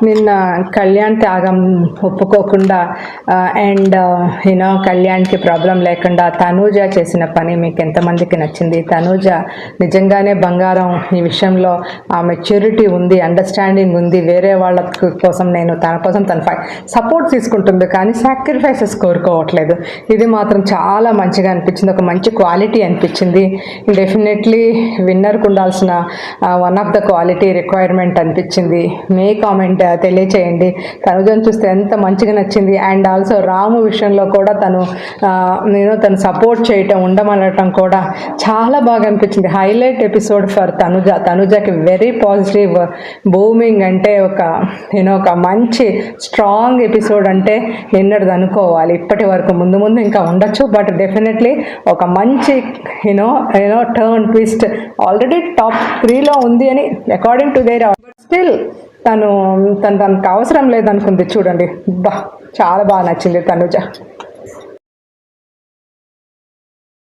నిన్న కళ్యాణ్ త్యాగం ఒప్పుకోకుండా అండ్ కళ్యాణ్కి ప్రాబ్లం లేకుండా తనూజ చేసిన పని మీకు ఎంతమందికి నచ్చింది? తనూజ నిజంగానే బంగారం. ఈ విషయంలో ఆ మెచ్యూరిటీ ఉంది, అండర్స్టాండింగ్ ఉంది. వేరే వాళ్ళ కోసం తన కోసం తన సపోర్ట్ తీసుకుంటుంది కానీ సాక్రిఫైసెస్ కోరుకోవట్లేదు. ఇది మాత్రం చాలా మంచిగా అనిపించింది, ఒక మంచి క్వాలిటీ అనిపించింది. డెఫినెట్లీ విన్నర్కు ఉండాల్సిన one of the quality requirement అనిపించింది. మీ కామెంట్ తెలియచేయండి. తనుజను చూస్తే ఎంత మంచిగా నచ్చింది. అండ్ ఆల్సో రాము విషయంలో కూడా తను సపోర్ట్ చేయటం, ఉండమనటం కూడా చాలా బాగా అనిపించింది. Highlight episode for Tanuja. తనుజకి వెరీ పాజిటివ్ బూమింగ్ అంటే ఒక మంచి స్ట్రాంగ్ ఎపిసోడ్ అంటే నిన్నటిది అనుకోవాలి. ఇప్పటి వరకు ముందు ఇంకా ఉండొచ్చు, బట్ డెఫినెట్లీ ఒక మంచి టర్న్ ట్విస్ట్. ఆల్రెడీ టాప్ 3లో ఉంది అని అకార్డింగ్ టు దేర్, స్టిల్ తనకు అవసరం లేదనుకుంది. చూడండి, చాలా బాగా నచ్చింది తనుజ.